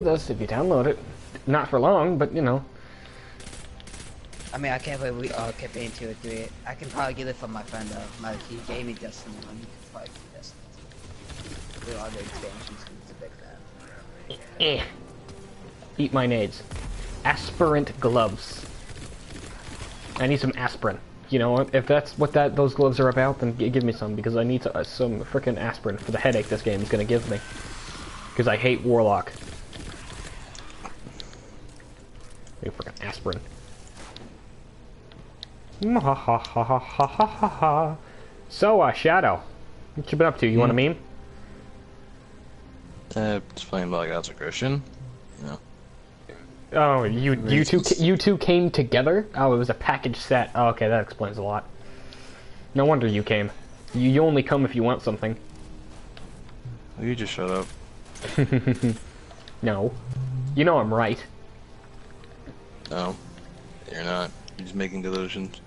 this if you download it. Not for long, but you know. I mean, I can't believe we all kept into it through it. I can probably get it from my friend though. He gave me Destiny 1. He could probably get Destiny 2. With all the expansions, he's a big fan. Eat my nades. Aspirant gloves. I need some aspirin. You know, if that's what those gloves are about, then give me some, because I need some frickin' aspirin for the headache this game is gonna give me. Because I hate Warlock. Frickin' aspirin. So, Shadow, what you been up to? You want a meme? Just playing Black Ops a Christian. No. Oh, you two came together? Oh, it was a package set. Oh, okay, that explains a lot. No wonder you came. You only come if you want something. You just shut up. No. You know I'm right. No. You're not. You're just making delusions.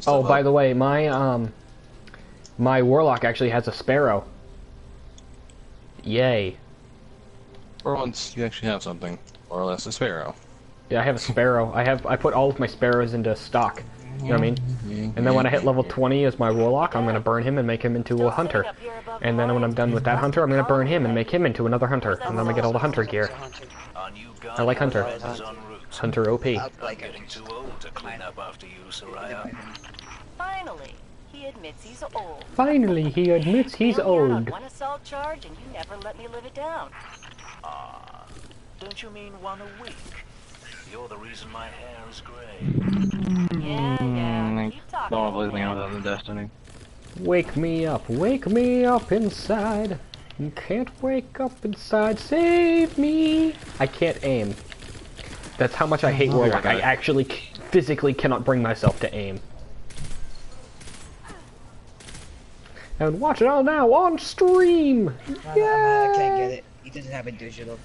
Oh, by the way, my Warlock actually has a sparrow. Yay. For once, you actually have something. More or less a sparrow. Yeah, I have a sparrow. I put all of my sparrows into stock. You know what I mean? And then when I hit level 20 as my Warlock, I'm gonna burn him and make him into a hunter. And then when I'm done with that hunter, I'm gonna burn him and make him into another hunter. And then I'm gonna get all the hunter gear. I like hunter. Hunter OP. Getting too old to clean up after you, Soraya. Finally, he admits he's old. Finally, he admits he's old. On one assault charge, and you never let me live it down. Ah, don't you mean one a week? You're the reason my hair is grey. Yeah. Keep talking. Don't want to play anything other than Destiny. Wake me up inside. You can't wake up inside, save me. I can't aim. That's how much I hate Warlock. I actually physically cannot bring myself to aim. And watch it all now on stream. Yeah. I can't get it. He doesn't have it digital.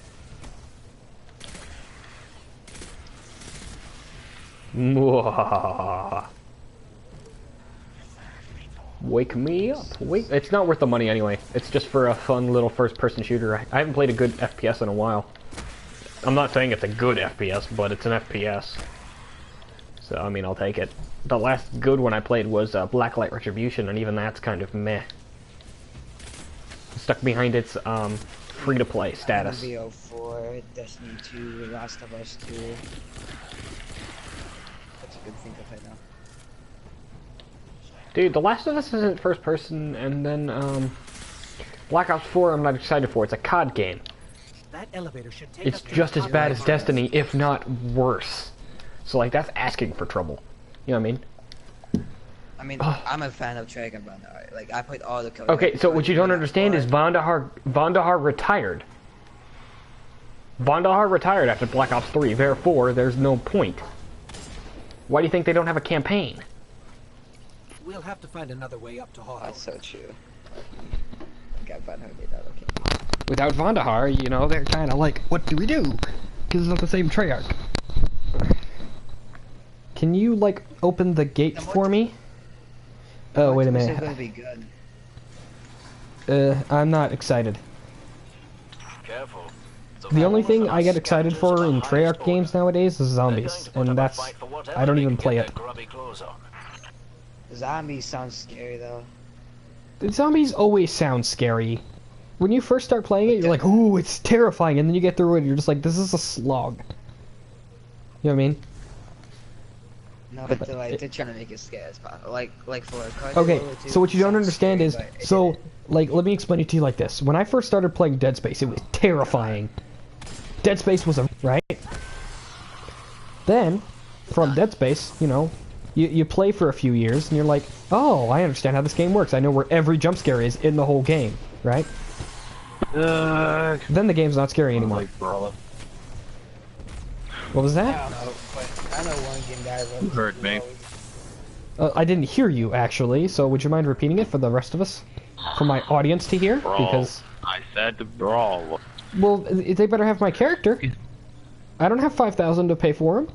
Wake me up. It's not worth the money anyway. It's just for a fun little first-person shooter. I haven't played a good FPS in a while. I'm not saying it's a good FPS, but it's an FPS. So, I mean, I'll take it. The last good one I played was Blacklight Retribution, and even that's kind of meh. Stuck behind its free-to-play status. VO4, Destiny 2, Last of Us 2. That's a good thing to play now. Dude, The Last of Us isn't first person, and then, Black Ops 4 I'm not excited for. It's a COD game. That elevator should take It's just as bad as Destiny, if not worse. So, like, that's asking for trouble. You know what I mean? I mean, I'm a fan of Dragon Vandahar. Like, I played all the code. Okay, so what you don't understand is Vandahar retired. Vandahar retired after Black Ops 3, therefore, there's no point. Why do you think they don't have a campaign? We'll have to find another way up to Hall. That's so true. Got Vandahar made that okay. Without Vandahar, you know, they're kind of like, what do we do? Because it's not the same Treyarch. Can you, like, open the gate for me? Oh, wait a minute. It's gonna be good. I'm not excited. Careful. The only thing I get excited for in Treyarch games nowadays is zombies, and that's... I don't even play it. Zombies sound scary though. Zombies always sound scary. When you first start playing it, you're like, ooh, it's terrifying, and then you get through it, and you're just like, this is a slog. You know what I mean? No, but they're trying to make it scary as possible. Like for a card. Okay, so what you don't understand is, so, like, let me explain it to you like this. When I first started playing Dead Space, it was terrifying. Dead Space was right? Then, from Dead Space, you know, you play for a few years, and you're like, oh, I understand how this game works. I know where every jump scare is in the whole game, right? Then the game's not scary anymore. What was that? I don't know, but I know one game that I You heard me. I didn't hear you, actually, so would you mind repeating it for the rest of us? For my audience to hear? Brawl. Because... I said to brawl. Well, they better have my character. I don't have 5,000 to pay for him.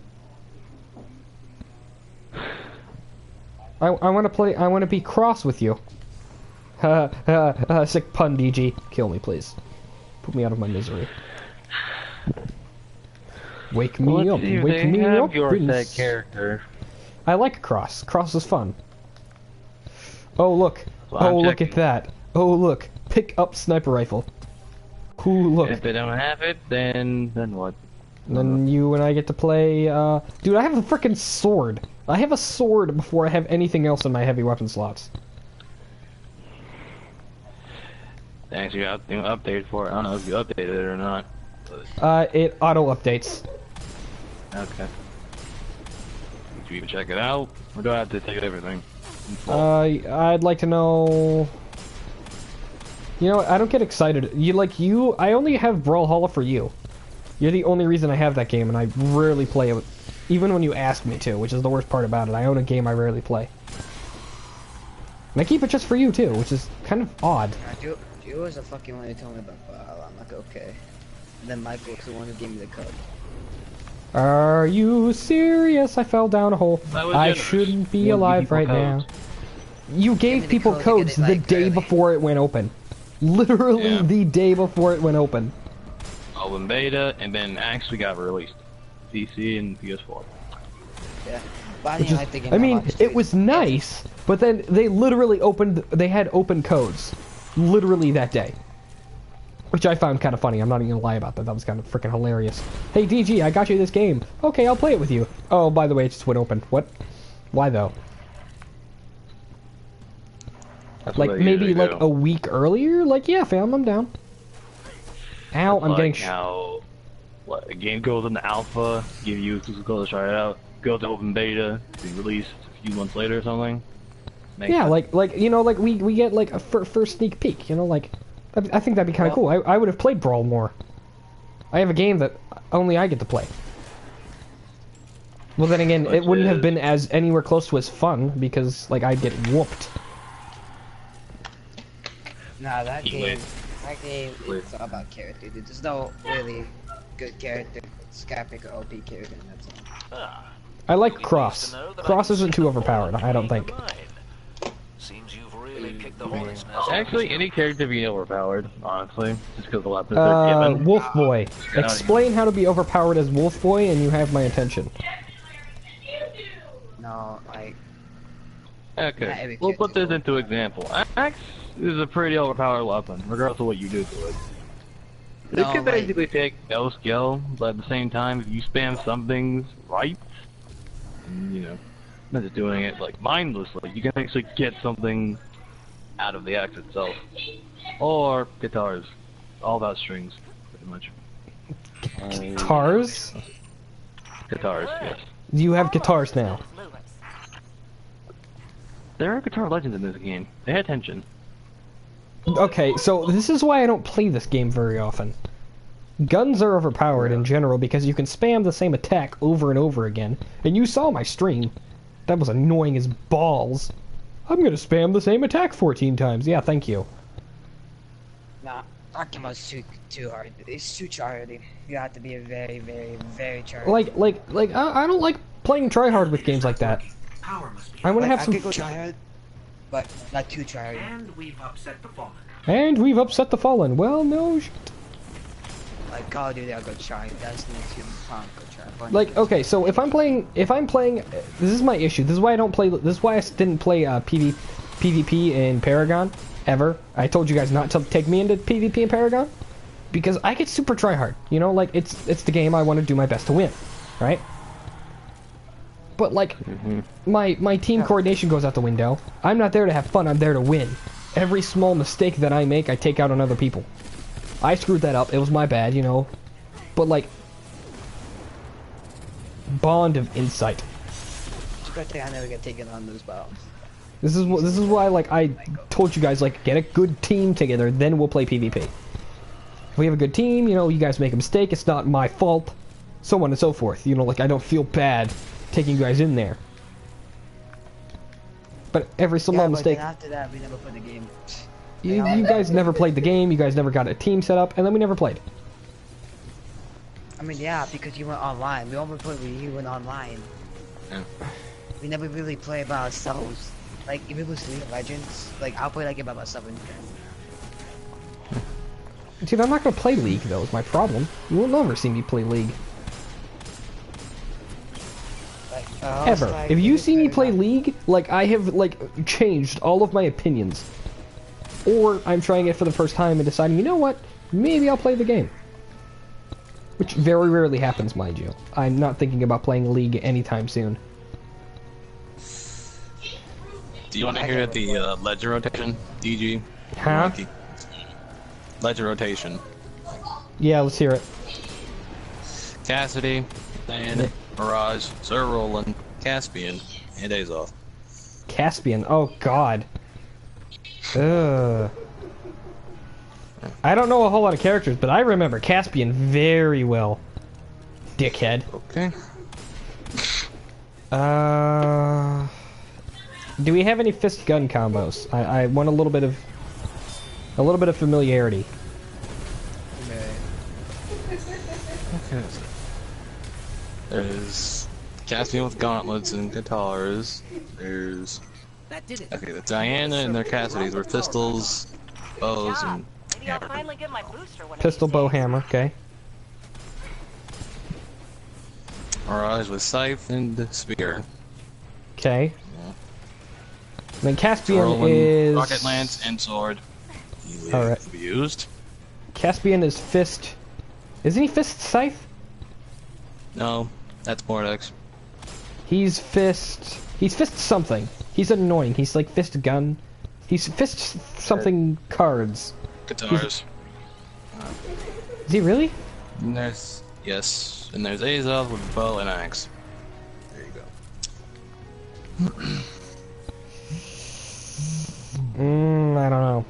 I want to play... I want to be cross with you. Sick pun, DG. Kill me, please. Put me out of my misery. Wake me up, see if wake they me have up. your in set s- character. I like Cross. Cross is fun. Oh look. Well, I'm Oh look at checking. that. Oh look. Pick up sniper rifle. Ooh look. If they don't have it, then what? And then you and I get to play, Dude, I have a frickin' sword. I have a sword before I have anything else in my heavy weapon slots. They actually got updated for it. I don't know if you updated it or not. It auto-updates. Okay. Did you even check it out? Or do I have to take everything? I'd like to know... You know what, I don't get excited. I only have Brawlhalla for you. You're the only reason I have that game, and I rarely play it, even when you ask me to, which is the worst part about it. I own a game I rarely play. And I keep it just for you, too, which is kind of odd. You was the fucking one who told me about Valhalla. I'm like, okay. And then Michael was the one who gave me the code. Are you serious? I fell down a hole. I generous. shouldn't be You alive give people right codes. now. You me gave the people code to get codes it, the like, day early. before it went open. Literally Yeah. the day before it went open. Open beta, and then actually got released. PC and PS4. Yeah. But I didn't like the game I that mean, much, it dude. was nice, but then they literally they had open codes. Literally that day. Which I found kind of funny, I'm not even gonna lie about that, that was kind of freaking hilarious. Hey DG, I got you this game. Okay, I'll play it with you. Oh, by the way, it just went open. What? Why though? That's Like, what they maybe usually like do. a week earlier? Like, yeah fam, I'm down. Ow, I'm Like getting how a game goes into alpha, give you go to try it out, go to open beta, be released a few months later or something. Makes yeah, sense. like you know, like we get like a first sneak peek, you know, like I think that'd be kind of cool. I would have played Brawl more. I have a game that only I get to play. Well, then again, it wouldn't have been as anywhere close to as fun because like I'd get whooped. Nah, that You game, win. it's all about character, dude. There's no really good character. It's gotta pick an OP character, and that's all. Ah, I like you'll be Cross. pleased to know that I Cross can isn't see too the overpowered, ball I don't think. being mine. Seems you've really kicked the hornet's nest. Actually, any character being overpowered, honestly, just because the weapons are given. Wolf Boy. God. Explain how to be overpowered as Wolf Boy, and you have my attention. No, like, Not Okay, every we'll put this character's into example. Axe is a pretty overpowered weapon, regardless of what you do to it. It No, can like- basically take no skill, but at the same time, if you spam some things right, you know, not just doing it like mindlessly, you can actually get something out of the axe itself. Or guitars, all about strings, pretty much. Guitars? Guitars, yes. You have guitars now. There are guitar legends in this game. Pay attention. Okay, so this is why I don't play this game very often. Guns are overpowered in general because you can spam the same attack over and over again. And you saw my stream. That was annoying as balls. I'm gonna spam the same attack 14 times. Yeah, thank you. nah, Archimon's too hard. It's too charity. You have to be a very, very, very charity. I don't like playing tryhard with games like that. Power must be. I want to have I some... could go tryhard, but not too charity. And we've upset the fallen. And we've upset the fallen. Well, no sh... Like Call of Duty, I'll go try. That's the next human punk, go try. But Like, okay, so if I'm playing... This is my issue. This is why I don't play... This is why I didn't play PvP in Paragon, ever. I told you guys not to take me into PvP in Paragon. Because I get super tryhard. You know, like, it's the game I want to do my best to win. Right? But, like, my team coordination goes out the window. I'm not there to have fun, I'm there to win. Every small mistake that I make, I take out on other people. I screwed that up, it was my bad, you know. But, like... Bond of insight. it's a good thing I never get taken on those battles. This is why, like, I told you guys, like, get a good team together, then we'll play PvP. If we have a good team, you know, you guys make a mistake, it's not my fault. So on and so forth. You know, like, I don't feel bad taking you guys in there. But every small But mistake... then after that, we never played the game. You guys never played the game, you guys never got a team set up, and then we never played. I mean, yeah, because you went online. We only played when you went online. Yeah. We never really play by ourselves. Like, if it was League of Legends, like, I'll play that game by myself and Dude, I'm not gonna play League, though, is my problem. You will never see me play League. Like, Ever. like, If you see me play League, like, I have, like, changed all of my opinions. Or I'm trying it for the first time and deciding, you know what? Maybe I'll play the game. Which very rarely happens, mind you. I'm not thinking about playing League anytime soon. Do you want to hear the ledger rotation, DG? Huh? Ledger rotation. Yeah, let's hear it. Cassidy, Dan, Mirage, Sir Roland, Caspian, and Days Off. Caspian, oh god. Ugh. I don't know a whole lot of characters, but I remember Caspian very well. Dickhead. Okay. Do we have any fist gun combos? I want a little bit of familiarity. Okay. There's Caspian with gauntlets and guitars. There's That did it. okay, the Diana and their Cassidys were pistols, bows, and Maybe I'll finally get my booster one of Pistol, these bow, days. hammer, okay. Mirage with scythe and spear. Okay. Then Caspian Roland, is... rocket lance and sword. Alright. To be used. Caspian is fist... Isn't he fist scythe? No, that's Mordex. He's fist something. He's annoying. He's like fist gun. He's fist something cards. Guitars. Is he really? And there's yes, and there's Azov with bow and axe. There you go. I don't know.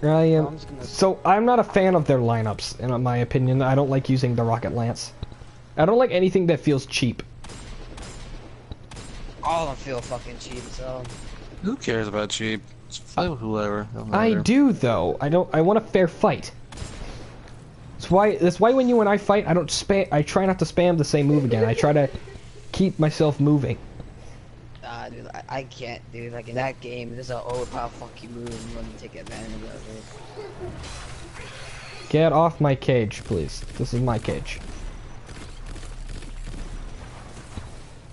I am. So I'm not a fan of their lineups, in my opinion. I don't like using the rocket lance. I don't like anything that feels cheap. All of them feel fucking cheap, so... Who cares about cheap? Just fight with whoever. Don't I matter. do though. I want a fair fight. That's why when you and I fight, I don't spam. I try not to spam the same move again. I try to keep myself moving. Nah, dude, I can't, dude. Like, in that game, there's an overpowered fucking move and you want to take advantage of it. Get off my cage, please. This is my cage.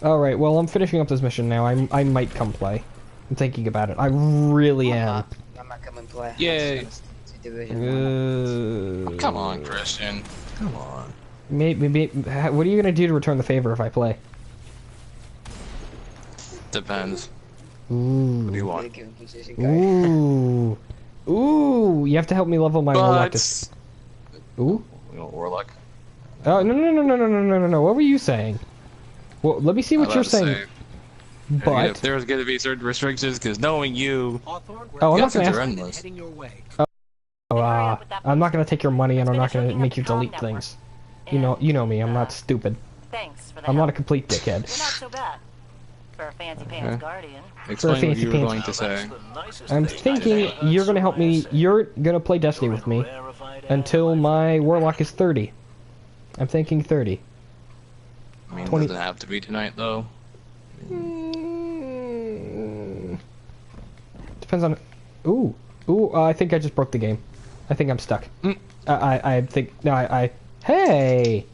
Alright, well, I'm finishing up this mission now. I might come play. I'm thinking about it. I really am. I'm not coming to play. Yay. I'm just gonna do Division 1. Come on, Christian. Come on. Maybe. What are you gonna do to return the favor if I play? Depends. Ooh. What do you want? Give him position, guy. Ooh. Ooh. You have to help me level my warlock. But... Ooh. You want Warlock? Oh no. What were you saying? Well, let me see what you're saying. But if there's going to be certain restrictions, because knowing you, Hawthorne, Oh, I'm not guesses gonna are ask. endless. heading your way. I'm not gonna take your money, and I'm not gonna make you delete things. You know me. I'm not stupid. Thanks for the I'm not a help. complete dickhead. You're not so bad. For a fancy pants Okay. guardian. Explain what fancy you were pants. going to say. I'm thinking you're gonna help me. You're gonna play Destiny with me until my warlock is 30. I'm thinking 30. I mean, 20. doesn't have to be tonight, though. Depends on. Ooh. I think I just broke the game. I think I'm stuck. I think no. Hey.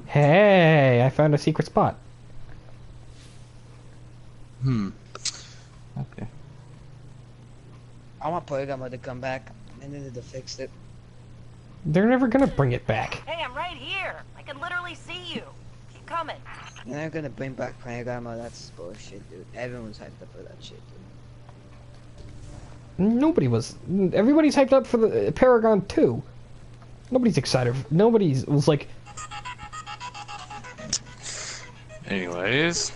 Hey! I found a secret spot. Okay. I want Polygon mode to come back. They needed to fix it. They're never gonna bring it back. Hey, I'm right here. I can literally see you. Keep coming. And they're gonna bring back Polygon mode. That's bullshit, dude. Everyone was hyped up for that shit, dude. Nobody was. Everybody's hyped up for the Paragon 2. Nobody's excited. Nobody was like, Anyways.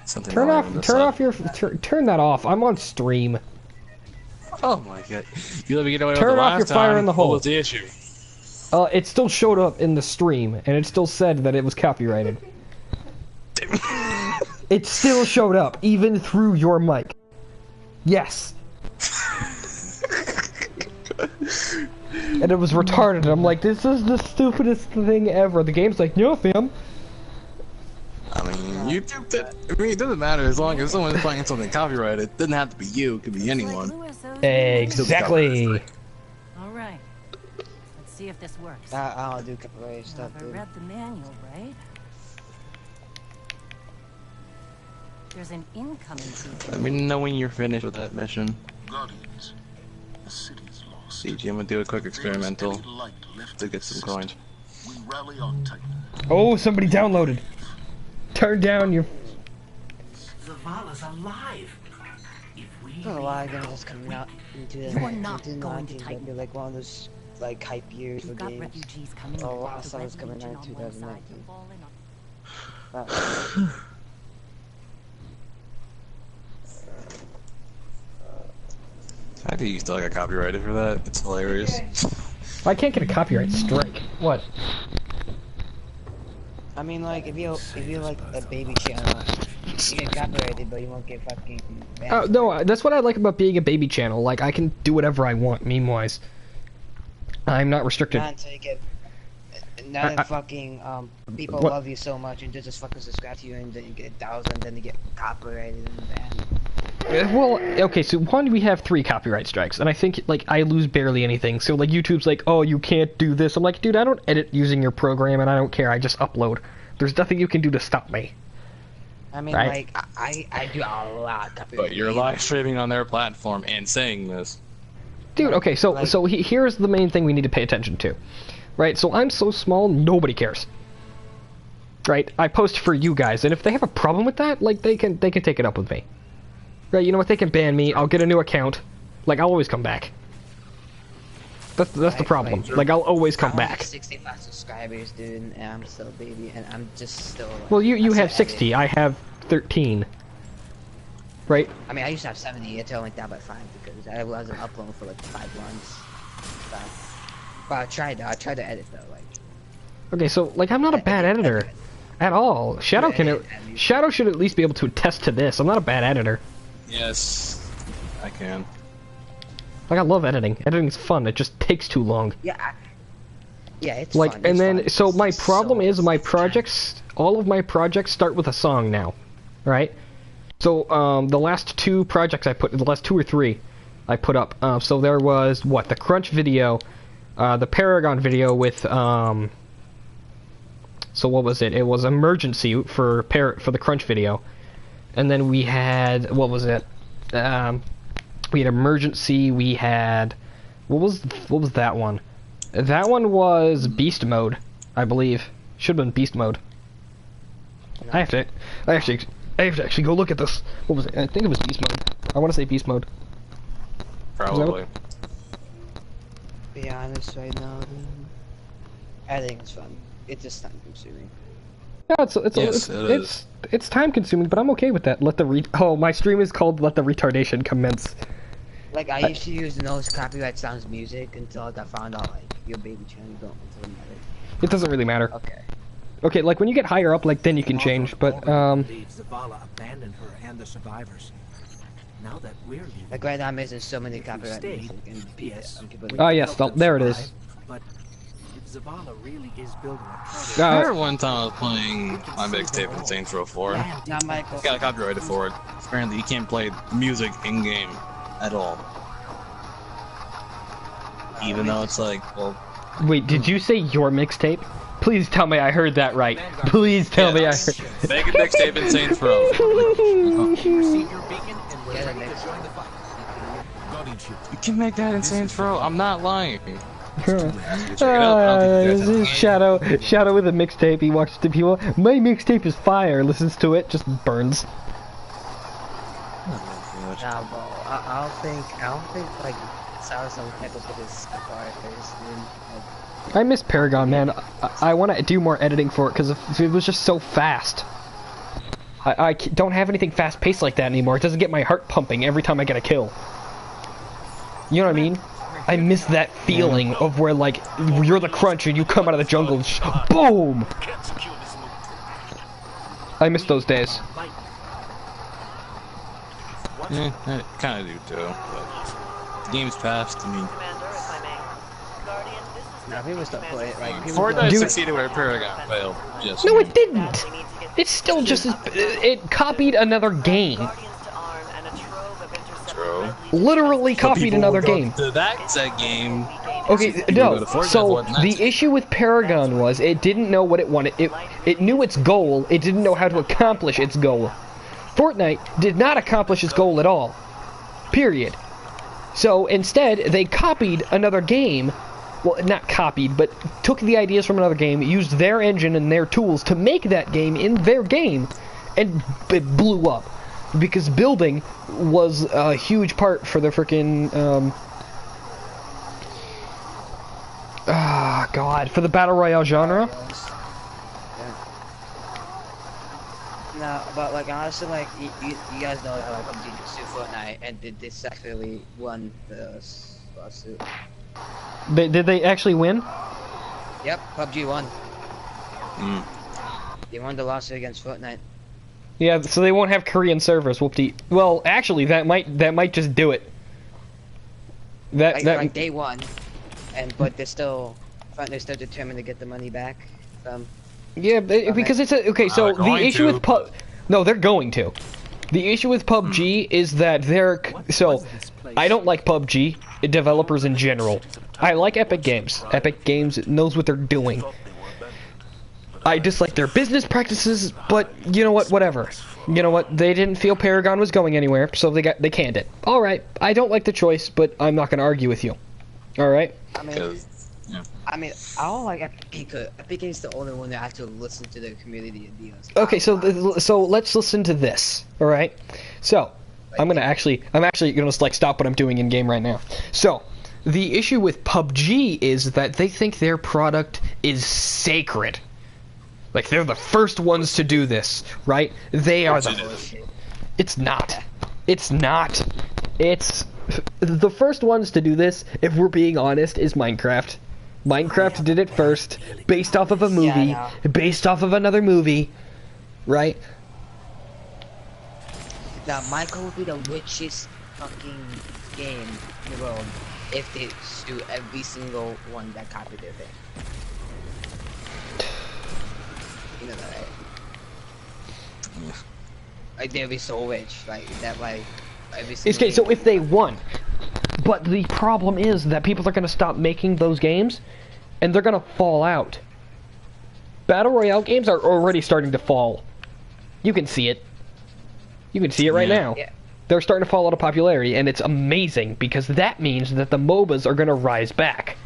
Something turn wrong with this off side. your, turn that off. I'm on stream. Oh my god. You let me get away Turn with it off last your fire time. in the hole. What was the issue? It still showed up in the stream, and it still said that it was copyrighted. It still showed up, even through your mic. Yes. And it was retarded. I'm like, this is the stupidest thing ever. The game's like, no, fam. I mean, you YouTube did. I mean, it doesn't matter as long as someone's playing something copyrighted. It doesn't have to be you. It could be anyone. Exactly. All right. Let's see if this works. I don't do copyright stuff, I dude. read the manual, right? There's an incoming feature. Let me know when you're finished with that mission. Guardians, the city is lost. CG, I'm gonna do a quick experimental There is any light left to in get the some system. coins. We rally on Titan. Oh, somebody downloaded. Turn down your. Zavala's alive. If we I don't know why I'm just coming out into the You are not going to 2019, Titan. be like one of those like hype years for We've got games. refugees coming Oh, in. I The saw this Red coming Legion out on one side 2019. to fall in on- I think you still got copyrighted for that. It's hilarious. I can't get a copyright strike. What? I mean, like if you like a baby channel, you get copyrighted, but you won't get fucking banned. Oh no, that's what I like about being a baby channel. Like I can do whatever I want, meme-wise. I'm not restricted. Not until you get. Now that fucking people What? love you so much and just fucking subscribe to you, and then you get 1,000, then you get copyrighted and banned. Well, okay, so one, we have 3 copyright strikes, and I think, like, I lose barely anything. So, like, YouTube's like, oh, you can't do this. I'm like, dude, I don't edit using your program, and I don't care. I just upload. There's nothing you can do to stop me. I mean, Right. like, I do a lot of copyright. But you're live streaming on their platform and saying this. Dude, okay, so Like- here's the main thing we need to pay attention to. Right, so I'm so small, nobody cares. Right, I post for you guys, and if they have a problem with that, like, they can take it up with me. Right, you know what, they can ban me, I'll get a new account. Like, I'll always come back. That's the problem. Like, I'll always come I only have back. 65 subscribers, dude, and I'm still a baby, and I'm just still. Like, Well, you I have still 60, edit. I have 13. Right? I mean, I used to have 70. It went down by 5 because I wasn't uploading for like 5 months. But I tried to edit though, like. Okay, so, like, I'm not a bad editor. At all. Shadow Shadow should at least be able to attest to this. I'm not a bad editor. Yes, I can. Like, I love editing. Editing's fun. It just takes too long. Yeah. Yeah, it's Like, fun, and it's then, fun. so my It's problem so- is my projects, all of my projects start with a song now, right? So, the last 2 projects the last 2 or 3 I put up, so there was, what, the Crunch video, the Paragon video with, so what was it? It was Emergency for the Crunch video. And then we had, what was it? We had Emergency, we had, what was that one? That one was Beast Mode, I believe. Should have been Beast Mode. I have to actually go look at this. What was it? I think it was Beast Mode. I want to say Beast Mode. Probably. Be honest right now, dude. Editing is fun. It's just time consuming. Yeah, it's time consuming, but I'm okay with that. My stream is called Let the Retardation Commence. Like I used to use no copyright sounds music until I got found out like your baby channel don't matter. It doesn't really matter. Okay. Okay, like when you get higher up, like then you can change, but Believe Zavala abandoned her and the survivors. Now that we're leaving, Like right now I'm missing so many if you copyright stay, music and P.S. people. Oh, yes, help them there it is. survive, But if Zavala really is building a I Uh, remember one time I was playing my mixtape in Saints Row 4. Now Michael. Got copyrighted for it. Apparently you can't play music in-game at all. Even though it's like, well... wait, did you say your mixtape? Please tell me I heard that right. Please tell me I heard. Make a mixtape in Saints Row. receive your beacon and we're Yeah, ready that to makes join the fight. Guardianship. You can make that in Saints Row. I'm not lying. This is Shadow with a mixtape. He watches the people. My mixtape is fire. Listens to it, just burns. Nah, bro. I don't think like sounds some type of this first, dude. I miss Paragon, man. I want to do more editing for it because it was just so fast. I don't have anything fast-paced like that anymore. It doesn't get my heart pumping every time I get a kill. You know what I mean? I miss that feeling of where, like, you're the Crunch and you come out of the jungle and just, boom! I miss those days. Yeah, I kind of do too. But the game's passed. I mean, Commander, if I may. Guardian, this is Now people still play it like people Fortnite Dude. succeeded where Paragon failed. Yes. No, it didn't! badly need to get It's still just as... It copied another game. True. Literally copied another game. That exact game. Okay, People no. go to Fortnite So for Fortnite. the issue with Paragon was it didn't know what it wanted. It knew its goal. It didn't know how to accomplish its goal. Fortnite did not accomplish its goal at all. Period. So instead, they copied another game. Well, not copied, but took the ideas from another game, used their engine and their tools to make that game in their game, and it blew up. Because building was a huge part for the frickin', for the Battle Royale genre. No, but like honestly, like you guys know how like PUBG just sued Fortnite, and did they successfully won the lawsuit? Did they actually win? Yep, PUBG won. They won the lawsuit against Fortnite. Yeah, so they won't have Korean servers. Whoopty. Well, actually, that might just do it. Like they won, but they're still determined to get the money back. Yeah, because it's a okay. So the issue with no, they're going to. The issue with PUBG is that I don't like PUBG developers in general. I like Epic Games. Epic Games knows what they're doing. I dislike their business practices, but you know what? Whatever. You know what? They didn't feel Paragon was going anywhere, so they canned it. All right. I don't like the choice, but I'm not going to argue with you. All right. I I don't like Epic because Epic Games is the only one that actually listen to the community ideas. Okay, so let's listen to this. All right. So I'm actually gonna like stop what I'm doing in game right now. So the issue with PUBG is that they think their product is sacred. Like they're the first ones to do this, right? They are the. It's not. It's not. It's the first ones to do this. If we're being honest, is Minecraft. Minecraft did it first, based off of a movie, based off of another movie, right? Now, Minecraft would be the richest fucking game in the world if they sue every single one that copied their thing. You know that, right? Like, they'd be so rich, like, that, like, every single Okay, so if they won, but the problem is that people are going to stop making those games, and they're going to fall out. Battle Royale games are already starting to fall. You can see it. You can see it right now. Yeah. They're starting to fall out of popularity, and it's amazing, because that means that the MOBAs are going to rise back.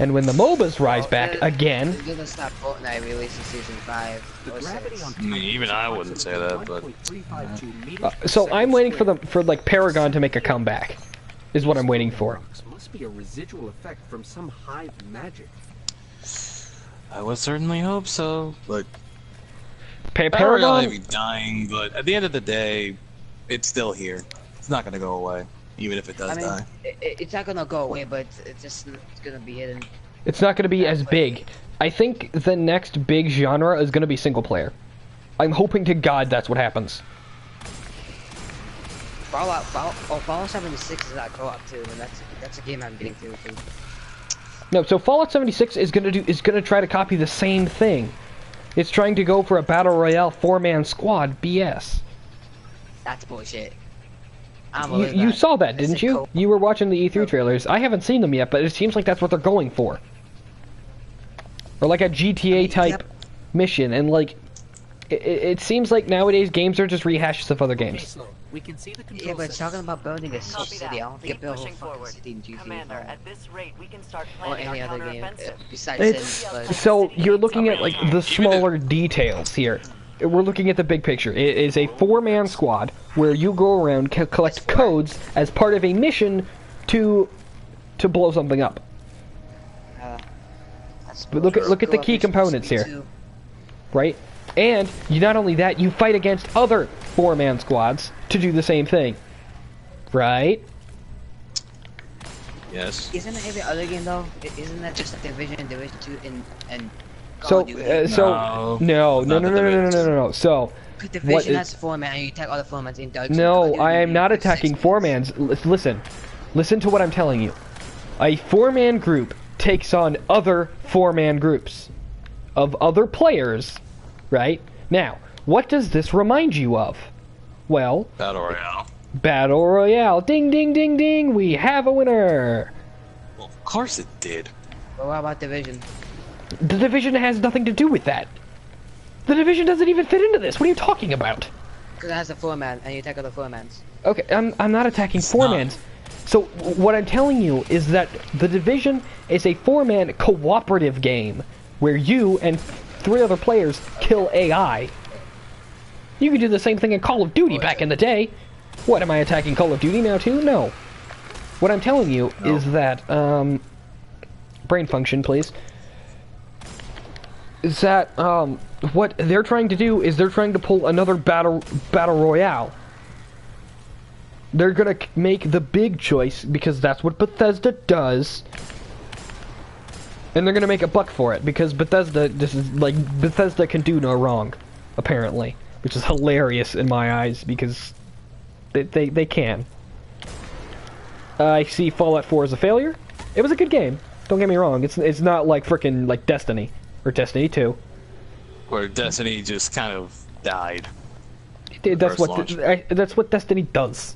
And when the MOBAs rise back again... They're gonna stop Fortnite releasing Season 5 or 6. Even I wouldn't say that, but... so I'm waiting for like Paragon to make a comeback. Is what I'm waiting for. Must be a residual effect from some hive magic. I would certainly hope so, but... Paragon may be dying, but at the end of the day, it's still here. It's not gonna go away. Even if it does die. It's not gonna go away, but it's gonna be hidden. It's not gonna be as big. I think the next big genre is gonna be single player. I'm hoping to God that's what happens. Fallout 76 is not co-op too, and that's a game I'm getting to. No, so Fallout 76 is gonna try to copy the same thing. It's trying to go for a battle royale 4-man squad BS. That's bullshit. You saw that, didn't you? You were watching the E3 trailers. I haven't seen them yet, but it seems like that's what they're going for. Or like a GTA type mission, and like it seems like nowadays games are just rehashes of other games. We can see the Yeah, but it's talking about building a city. I don't think it built a pushing whole fucking forward. city in GTA. Commander, at this rate, we can start Or planning any our other game counteroffensive. besides It's Sims, but so you're looking at like the smaller details here. We're looking at the big picture. It is a 4-man squad where you go around collect codes as part of a mission to blow something up. But look at the key components here, right? And you not only that, you fight against other 4-man squads to do the same thing, right? Yes. Isn't it every other game though? Isn't that just Division 2, and So, Call of Duty? no. So, Division has 4-man, and you attack all the 4-mans in Dark Souls. no, I am not attacking 4-mans. Listen to what I'm telling you. A 4-man group takes on other four-man groups of other players, right? Now, what does this remind you of? Well, Battle Royale. Battle Royale. Ding, ding, ding, ding. We have a winner. Well, of course it did. But what about Division? The Division has nothing to do with that. The Division doesn't even fit into this. What are you talking about? Because it has a 4-man, and you attack other 4-mans. Okay, I'm not attacking four-mans. So what I'm telling you is that the Division is a four-man cooperative game where you and 3 other players kill AI. You could do the same thing in Call of Duty back in the day. What, am I attacking Call of Duty now too? No. What I'm telling you is that, brain function, please. Is that, what they're trying to do is they're trying to pull another battle royale. They're gonna make the big choice because that's what Bethesda does. And they're gonna make a buck for it because Bethesda can do no wrong, apparently. Which is hilarious in my eyes because they can. I see Fallout 4 as a failure. It was a good game. Don't get me wrong. It's not like frickin' like Destiny or Destiny 2. Where Destiny just kind of died. That's what Destiny does.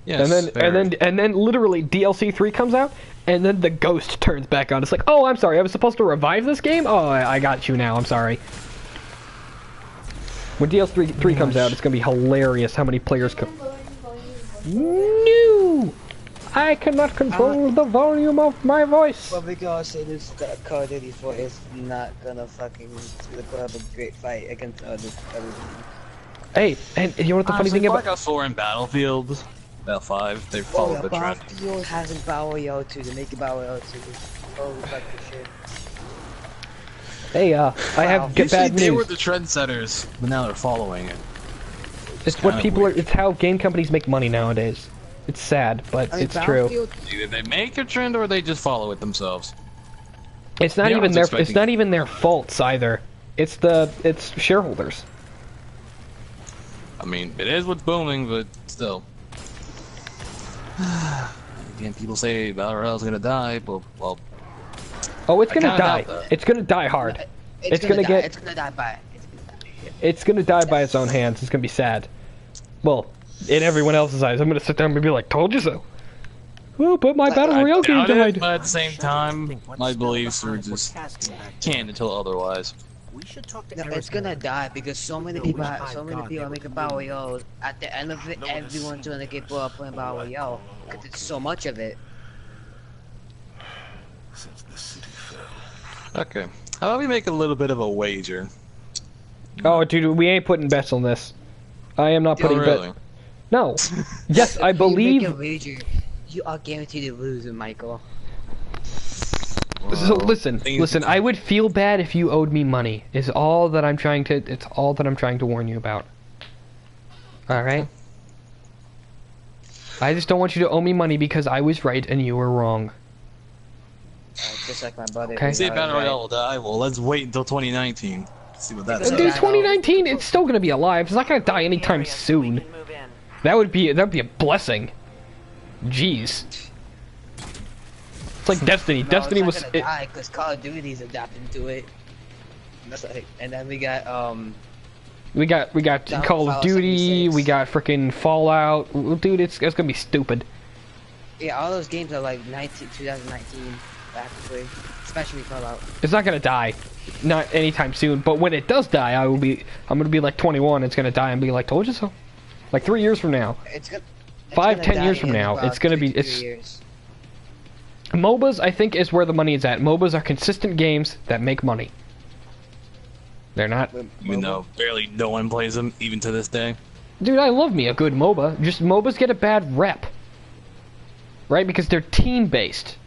Yes, and then literally DLC 3 comes out, and then the ghost turns back on. It's like, oh, I'm sorry, I was supposed to revive this game? Oh, I got you now, I'm sorry. When DLC 3 comes out, it's gonna be hilarious how many players come. No! I cannot control the volume of my voice! Well, because it is Call of Duty 4 is not gonna fucking have a great fight against other teams. Hey, and you know what the funny thing about... Black Ops 4 and Battlefield, Battle 5, they followed the trend. Battlefield hasn't Battle Royale 2, they make it Battle Royale 2. Oh, fuck this shit. Hey, I have bad news. They were the trendsetters, but now they're following it. It's what people are. It's how game companies make money nowadays. It's sad, but it's true. Either they make a trend or they just follow it themselves. It's not even their. It's not even their faults either. It's shareholders. I mean, it is what's booming, but still. Again, people say Battle Royale's gonna die, but well. Oh, it's gonna die. It's gonna die hard. It's gonna die by its own hands. It's gonna be sad. Well, in everyone else's eyes, I'm gonna sit there and be like, "Told you so." Oh, but my Battle Royale game died. But at the same time, my beliefs are just canned until otherwise. No, it's gonna die because so many people are making Battle Royale. At the end of it, everyone's gonna get brought up playing Battle Royale because it's so much of it. Okay, how about we make a little bit of a wager? Oh, dude, we ain't putting bets on this. I am not putting bets. No. Yes, I believe. If you make a wager, you are guaranteed to lose, Michael. So listen. I would feel bad if you owed me money. It's all that I'm trying to warn you about. All right. I just don't want you to owe me money because I was right and you were wrong. Just like my brother. Okay. Say Battle Royale will die. Well, let's wait until 2019. See what that is. Dude, 2019, it's still gonna be alive. It's not gonna die anytime soon. That would be a blessing. Jeez. It's like Destiny. Destiny was. Because Call of Duty's adapting to it. And then we got We got Call of Duty. 76. We got freaking Fallout. Dude, it's gonna be stupid. Yeah, all those games are like 2019, practically, especially Fallout. It's not gonna die, not anytime soon. But when it does die, I'm gonna be like 21. It's gonna die and be like, told you so. Like 3 years from now. It's 10 years from now, it's gonna be. MOBAs, I think, is where the money is at. MOBAs are consistent games that make money. They're not. Even though barely no one plays them, even to this day. Dude, I love me a good MOBA. Just MOBAs get a bad rep. Right? Because they're team-based.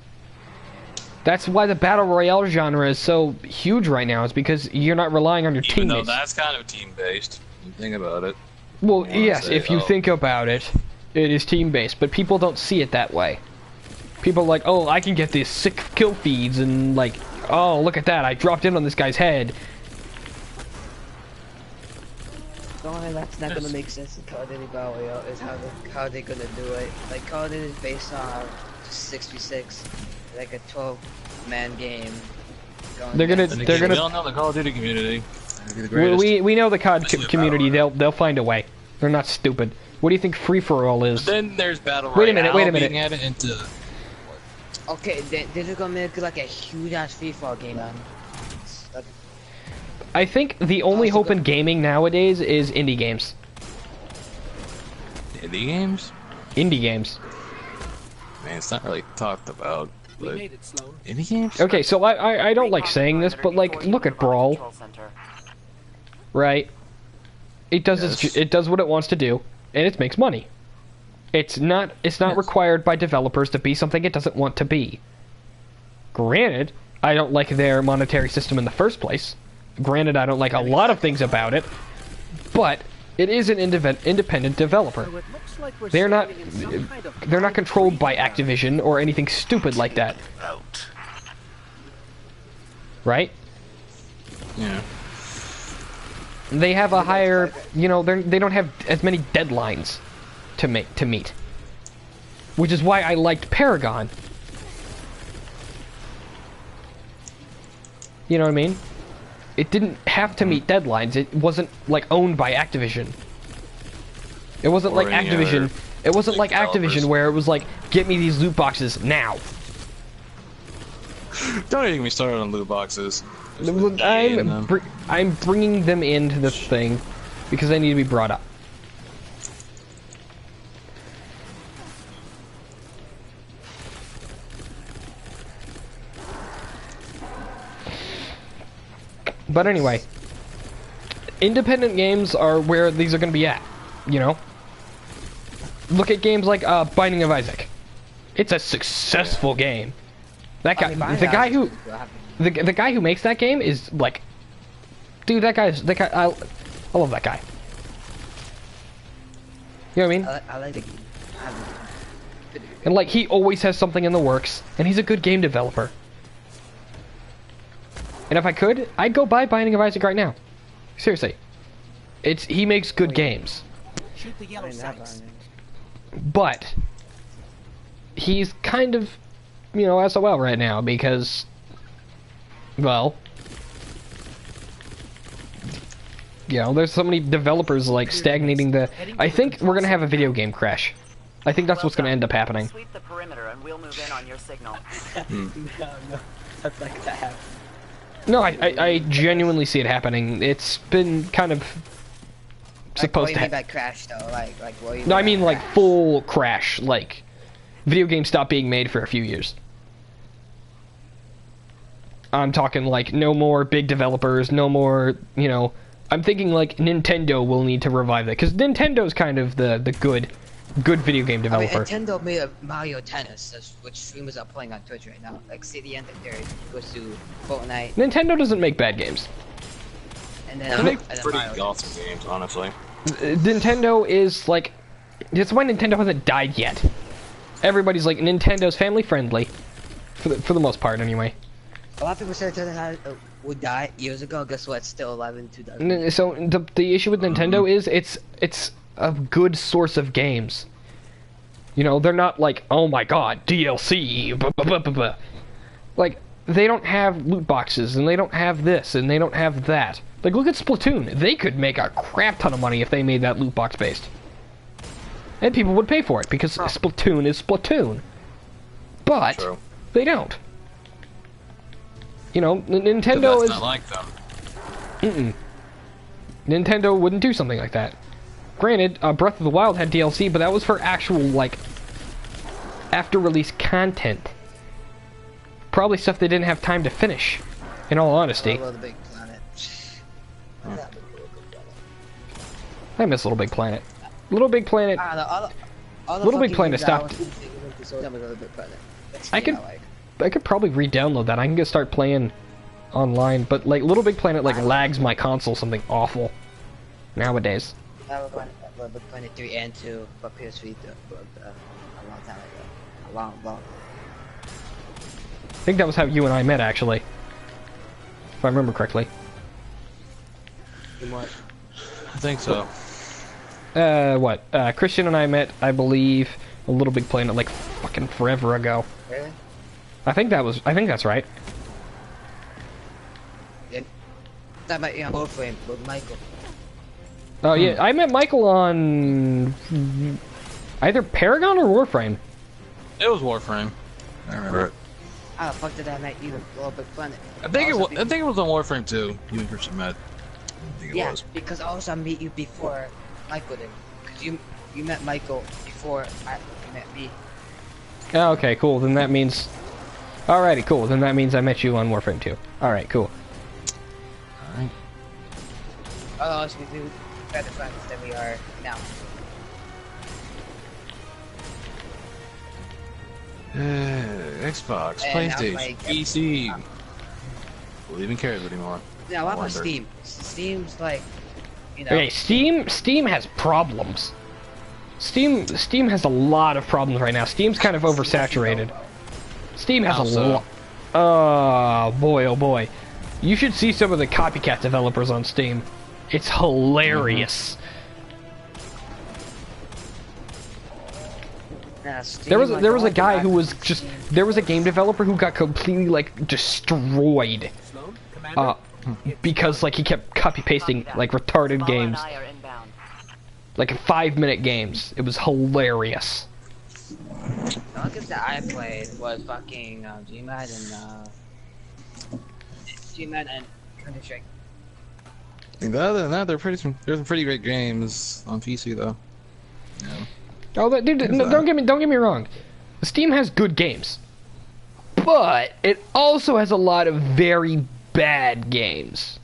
That's why the Battle Royale genre is so huge right now, is because you're not relying on your teammates. Even though that's kind of team-based, you think about it. Well, yes, if you think about it, it is team-based, but people don't see it that way. People are like, oh, I can get these sick kill feeds, and like, oh, look at that, I dropped in on this guy's head. That's not gonna make sense in Call of Duty Battle Royale, is how they're gonna do it. Like, Call of Duty is based on 6v6, like a 12-man game. They're gonna. We all know the Call of Duty community. Be the greatest. We know the COD community. They'll find a way. They're not stupid. What do you think free for all is? Then there's Battle Royale. Wait a minute. Being added into... Okay, they're just gonna make like a huge ass free-for-all game, man. I think the only hope in gaming nowadays is indie games. Indie games? Indie games. Man, it's not really talked about. We made it, Sloan. Indie games? Okay, so I don't like saying this, but like, look at Brawl. Right? It does it does what it wants to do, and it makes money. It's not required by developers to be something it doesn't want to be. Granted, I don't like their monetary system in the first place. Granted, I don't like a lot of things about it, but it is an independent developer. They're not controlled by Activision or anything stupid like that. Right? Yeah. They have a higher, you know, they don't have as many deadlines to meet. Which is why I liked Paragon. You know what I mean? It didn't have to meet deadlines. It wasn't like owned by Activision. It wasn't like Activision. It wasn't like Activision where it was like, get me these loot boxes now. Don't even get me started on loot boxes. I'm bringing them into this thing because they need to be brought up. But anyway, independent games are where these are going to be at, you know? Look at games like Binding of Isaac. It's a successful game. That guy, the guy who makes that game is like, dude, I love that guy. You know what I mean? I like the game. And like, he always has something in the works, and he's a good game developer. And if I could, I'd go buy Binding of Isaac right now. Seriously. He makes good games. Shoot the yellow sights. But he's kind of, you know, SOL right now because, well, you know, there's so many developers like stagnating the. I think we're gonna have a video game crash. I think that's what's gonna end up happening. Sweep the perimeter and we'll move in on your signal. No, that's not gonna happen. No, I genuinely see it happening. It's been kind of supposed to happen. Like crash though, like what do you mean? No, I mean like crash? full crash. Like, video games stopped being made for a few years. I'm talking like no more big developers, no more, you know. I'm thinking like Nintendo will need to revive it because Nintendo's kind of the good video game developer. I mean, Nintendo made a Mario Tennis, which streamers are playing on Twitch right now. Like, see the end of there, goes to Fortnite. Nintendo doesn't make bad games. And then, They make and then pretty Mario awesome games, honestly. Nintendo is like, that's why Nintendo hasn't died yet. Everybody's like, Nintendo's family friendly, for the most part anyway. A lot of people said Nintendo would die years ago. Guess what? It's still alive in 2000. So the issue with Nintendo is it's a good source of games. You know, they're not like, oh my god, DLC, blah, blah, blah, blah, blah. Like, they don't have loot boxes, and they don't have this, and they don't have that. Like, look at Splatoon. They could make a crap ton of money if they made that loot box based. And people would pay for it, because Splatoon is Splatoon. But, they don't. You know, Nintendo is... not like them. Nintendo wouldn't do something like that. Granted, Breath of the Wild had DLC, but that was for actual, like, after-release content. Probably stuff they didn't have time to finish, in all honesty. Little Big Planet. I miss Little Big Planet. Little Big Planet... Little Big Planet stopped. I could probably re-download that. I can just start playing online, but, like, Little Big Planet, like, lags my console something awful nowadays. Little Big Planet 3 and 2 for PS3 a long time ago. Long. I think that was how you and I met, actually. If I remember correctly. I think so. What? Christian and I met, I believe, a Little Big Planet like fucking forever ago. Really? I think that's right. Yeah. That might be on Warframe with Michael. Oh yeah, I met Michael on either Paragon or Warframe. It was Warframe. I remember it. How the fuck did I met you with Little Big Planet? I think it was on Warframe too. You and Christian met. I think it Yeah, was. because also I meet you before Michael did. Because you met Michael before you met me. Oh, okay, cool. Then that means... Alrighty, cool. Then that means I met you on Warframe too. Alright, cool. Alright. Oh, so we do better friends than we are now. Xbox, And PlayStation, like, PC. Who even cares anymore? Now, what about Wonder. Steam? Steam's like, you know. Okay, Steam has problems. Steam has a lot of problems right now. Steam's kind of oversaturated. Steam has How a so? lot. Oh boy, oh boy. You should see some of the copycat developers on Steam. It's hilarious. Nah, Steam, There was like, there was a all the guy who was actors just Steam. there was a game developer who got completely like destroyed. Sloan, Commander? Because like he kept copy pasting like retarded games, I are inbound. like 5-minute games. It was hilarious. The only games that I played was fucking Gmod and Counter-Strike. Other than that, there's some pretty great games on PC though. Yeah. Oh, dude, no, don't get me wrong. Steam has good games, but it also has a lot of very bad games.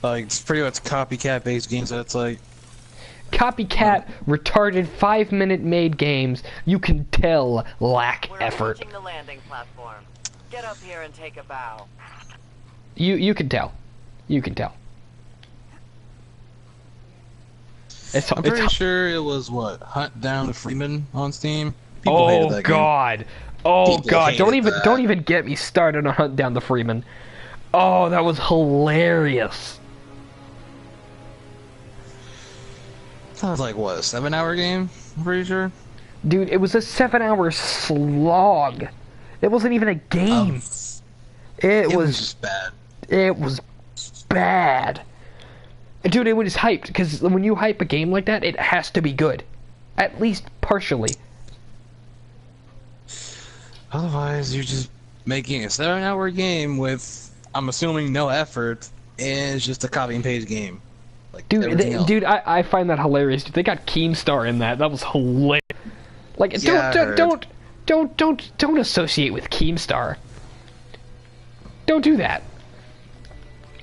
Like it's pretty much copycat based games. That's like Copycat, retarded 5-minute made games. You can tell lack We're effort. approaching the landing platform. Get up here and take a bow. You can tell. You can tell. I'm pretty sure it was what Hunt Down the Freeman on Steam. People hated Oh that game. God! Oh People God! hated that. Don't even get me started on Hunt Down the Freeman. Oh, that was hilarious. That was like what, a 7-hour game? I'm pretty sure. Dude, it was a 7-hour slog. It wasn't even a game. It was just bad. It was bad. Dude, it was hyped, because when you hype a game like that, it has to be good. At least partially. Otherwise, you're just making a 7-hour game with, I'm assuming, no effort, and it's just a copy and paste game. Like everything else. Dude, I find that hilarious. They got Keemstar in that. That was hilarious. Like, Yeah, don't associate with Keemstar. Don't do that.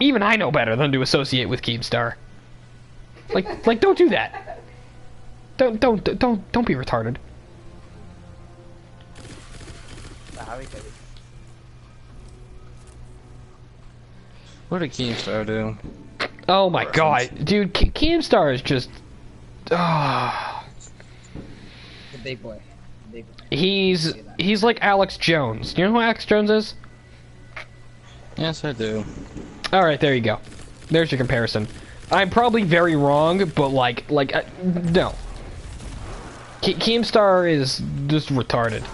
Even I know better than to associate with Keemstar. Like, don't do that. Don't be retarded. What did Keemstar do? Oh my God, dude, Keemstar is just. The big boy. The big boy. He's like Alex Jones. Do you know who Alex Jones is? Yes, I do. All right, there you go. There's your comparison. I'm probably very wrong, but no. Keemstar is just retarded.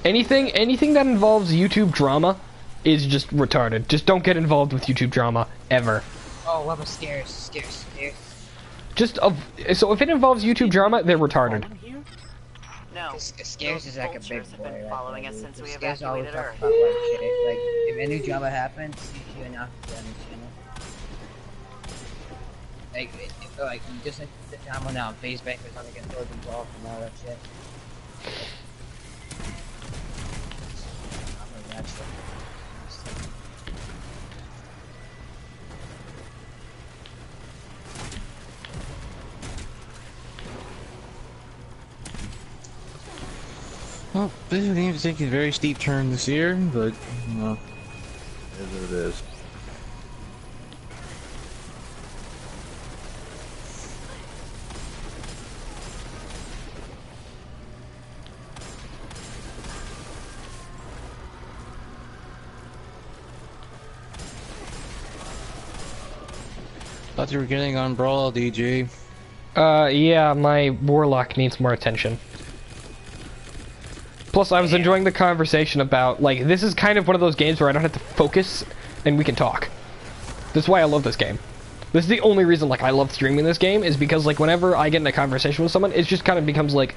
Anything that involves YouTube drama is just retarded. Just don't get involved with YouTube drama ever. Oh, what about Scares? So if it involves YouTube drama, they're retarded. No. Scares is like a big Vultures have boy. been right? following us since we Scares always evacuated talk Earth. about like shit. Like if any drama happens, you announce it on the channel. Like just like the drama now on Facebook or something gets thrown involved and all that shit. I'm gonna watch that. Well, video games are taking a very steep turn this year, but, you know, it is what it is. Thought you were getting on Brawl, DG. Yeah, my Warlock needs more attention. Plus, I was enjoying the conversation about, like, this is kind of one of those games where I don't have to focus and we can talk. That's why I love this game. This is the only reason, like, I love streaming this game, is because, like, whenever I get in a conversation with someone, it just kind of becomes, like,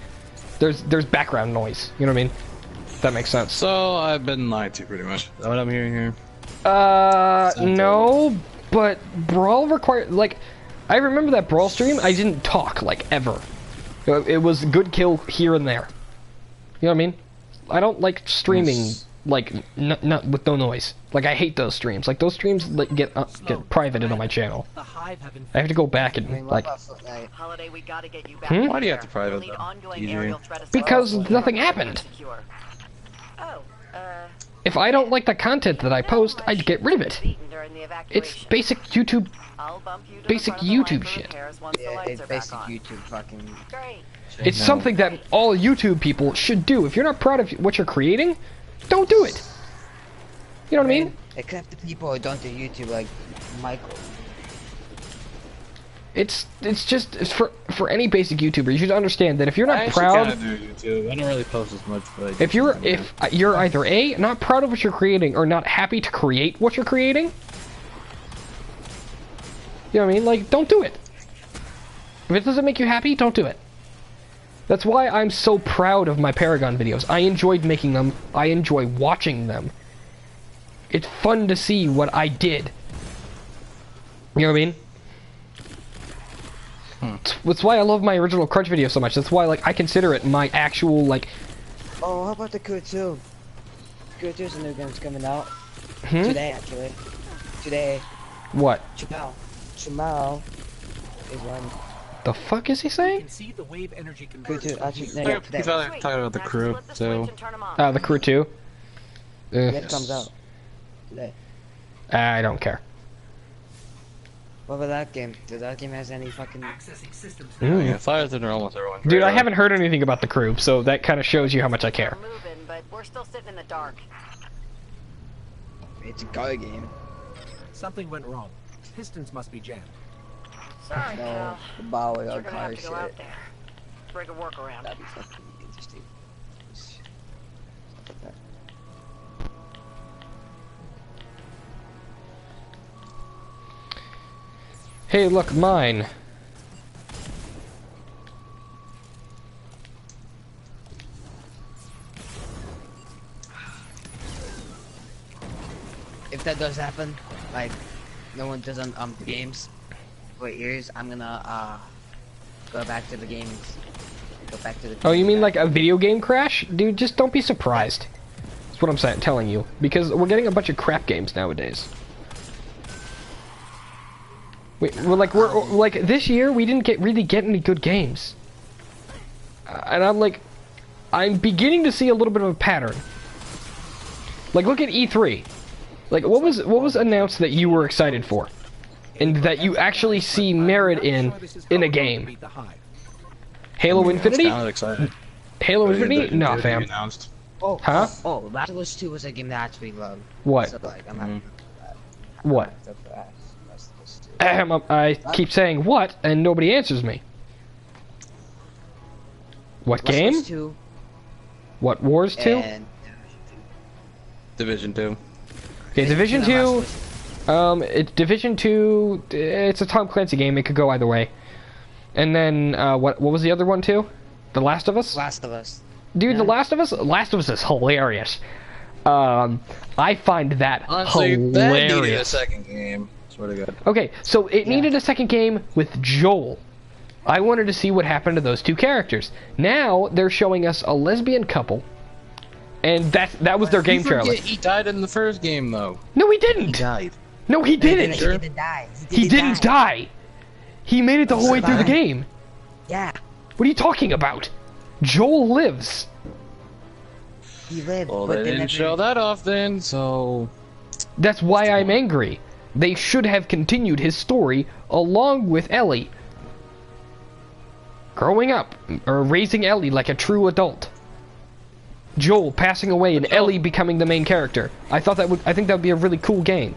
there's background noise. You know what I mean? If that makes sense. So, I've been lied to, pretty much. Is that what I'm hearing here? No, but Brawl required, like, I remember that Brawl stream, I didn't talk, like, ever. It was good kill here and there. You know what I mean? I don't like streaming, like, not with no noise. Like, I hate those streams. Like, those streams like, get privated on my channel. I have to go back and, like... Holiday, we gotta get you back. Why do you have to private them? Because nothing happened. Oh, if I don't like the content that I post, I get rid of it. It's basic YouTube shit. Yeah, it's basic YouTube fucking... Great. It's something that all YouTube people should do. If you're not proud of what you're creating, don't do it. You know what I mean? Except the people who don't do YouTube, like Michael. It's for any basic YouTuber. You should understand that if you're not proud, I do YouTube. I don't really post as much, but if you're either A, not proud of what you're creating, or not happy to create what you're creating, you know what I mean? Like, don't do it. If it doesn't make you happy, don't do it. That's why I'm so proud of my Paragon videos. I enjoyed making them. I enjoy watching them. It's fun to see what I did. You know what I mean? That's why I love my original Crunch video so much. That's why, like, I consider it my actual, like... Oh, how about the Crew 2? Crew 2's a new game's coming out. Hmm? Today, actually. Today. What? Tomorrow is one. The fuck is he saying? Crew 2, actually, no, yeah, today. talking about the Crew, so... The Crew 2? It comes out. Today. I don't care. What about that game? Does that game has any fucking... Yeah, Fires are almost everyone. Dude, I haven't heard anything about the Crew, so that kind of shows you how much I care. We're moving, but we're still sitting in the dark. It's a go game. Something went wrong. Pistons must be jammed. Sorry, No, pal. the Bowie You're on gonna car have to shit. go out there. Break a workaround. That'd be fucking interesting. Stuff like that. Hey, look, mine. If that does happen, like, no one does on games for years, I'm gonna, go back to the games. Go back to the... Oh, you mean like a video game crash? Dude, just don't be surprised. That's what I'm saying, telling you. Because we're getting a bunch of crap games nowadays. We're like this year we didn't really get any good games, and I'm beginning to see a little bit of a pattern. Like, look at E3. Like, what was announced that you were excited for, and that you actually see merit in a game? Halo Infinity? Halo Infinity? Nah, fam. Oh, huh? Oh, Last of Us 2 was a game that I actually loved. What? So, like, I'm happy for that. What? So, Last of Us 2. I keep saying what, and nobody answers me. What Last game? of Us 2 What, Wars 2? and Division 2. Okay, Division 2, Division 2, it's a Tom Clancy game, it could go either way. And then, what was the other one too? The Last of Us? Last of Us. Dude, Yeah. The Last of Us is hilarious. I find that Honestly, hilarious. that needed a second game. Swear to God. Okay, so it needed a second game with Joel. I wanted to see what happened to those two characters. Now, they're showing us a lesbian couple. And that was their game trailer. He died in the first game, though. No, he didn't. He died. No, he didn't. He didn't die. He didn't die. He made it the whole way through the game. Yeah. What are you talking about? Joel lives. He lived, Well, but they didn't show that off then, so... That's why I'm angry. They should have continued his story along with Ellie. Growing up, or raising Ellie like a true adult. Joel passing away and Ellie becoming the main character. I think that would be a really cool game.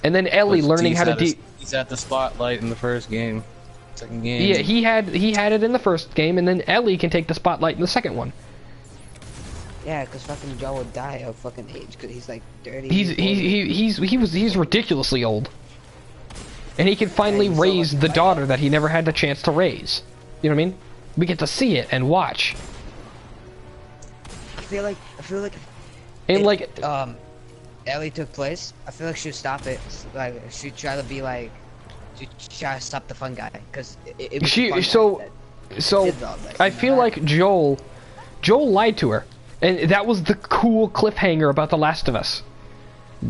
And then Ellie learning how to He's at the spotlight in the first game. Second game. Yeah, he had it in the first game, and then Ellie can take the spotlight in the second one. Yeah, because fucking Joe would die of fucking age, because he's like 30. He's ridiculously old. And he can finally Yeah, he's so raise lucky. the daughter that he never had the chance to raise. You know what I mean? We get to see it and watch. I feel like And like, Ellie took place, I feel like she'd stop it. Like she'd try to be like, she'd try to stop the fun guy, because it was the fun guy that did all this, I you know feel that? like Joel lied to her, and that was the cool cliffhanger about The Last of Us.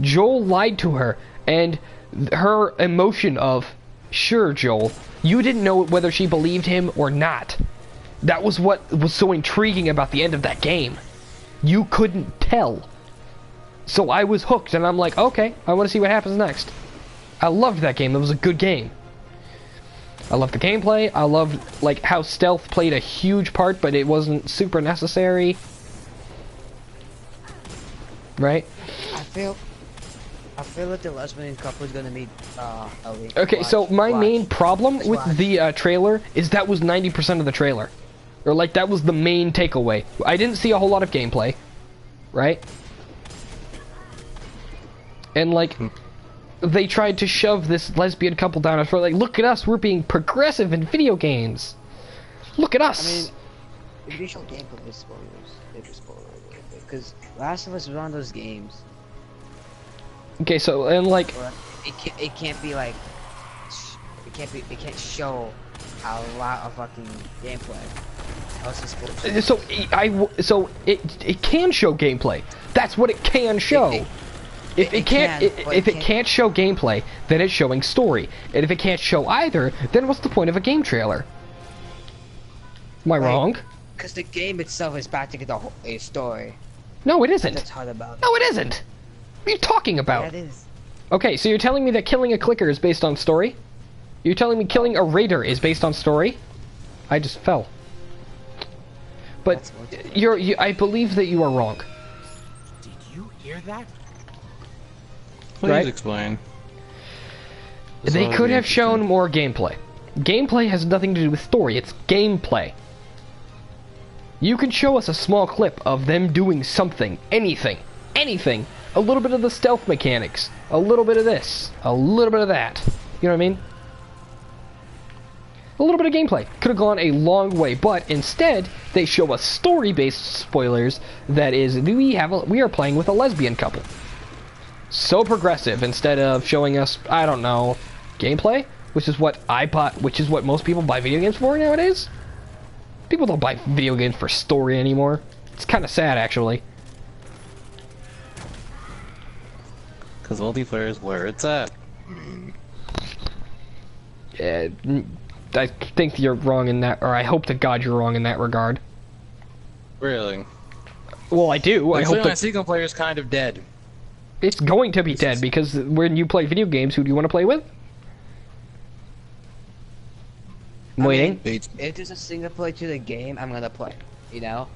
Joel lied to her, and her emotion of, sure, Joel, you didn't know whether she believed him or not. That was what was so intriguing about the end of that game. You couldn't tell. So I was hooked, and I'm like, okay, I want to see what happens next. I loved that game. It was a good game. I loved the gameplay. I loved like how stealth played a huge part, but it wasn't super necessary. Right? I feel like the lesbian couple is gonna meet Ellie. Okay, so my main problem with watch. the trailer is that was 90% of the trailer. Or like that was the main takeaway. I didn't see a whole lot of gameplay. Right? And like, they tried to shove this lesbian couple down our throat. Like, look at us, we're being progressive in video games. Look at us. I mean, if you show gameplay with spoilers, it was spoilers. Because Last of Us was one of those games. Okay, so and like, Where it can't be like, it can't show a lot of fucking gameplay. Else it's spoilers. so it can show gameplay. That's what it can show. If it can't show gameplay, then it's showing story. And if it can't show either, then what's the point of a game trailer? Am I wrong? Because the game itself is practically a story. No, it isn't. That's hard about it. No, it isn't. What are you talking about? Yeah, it is. Okay, so you're telling me that killing a clicker is based on story? You're telling me killing a raider is based on story? I just fell. But I believe that you are wrong. Did you hear that? Please Right? explain. They could have shown more gameplay. Gameplay has nothing to do with story, it's gameplay. You can show us a small clip of them doing something, anything. A little bit of the stealth mechanics, a little bit of this, a little bit of that. You know what I mean? A little bit of gameplay. Could have gone a long way, but instead, they show us story-based spoilers that is, we are playing with a lesbian couple. So progressive, instead of showing us, I don't know, gameplay, which is what which is what most people buy video games for nowadays. People don't buy video games for story anymore. It's kind of sad, actually. Because multiplayer is where it's at. I think you're wrong in that, or I hope to God you're wrong in that regard. Really? Well, I do. I hope my that single player is kind of dead. it's going to be dead, because when you play video games, who do you want to play with? I'm waiting. If there's a single player to the game, I'm gonna play. You know?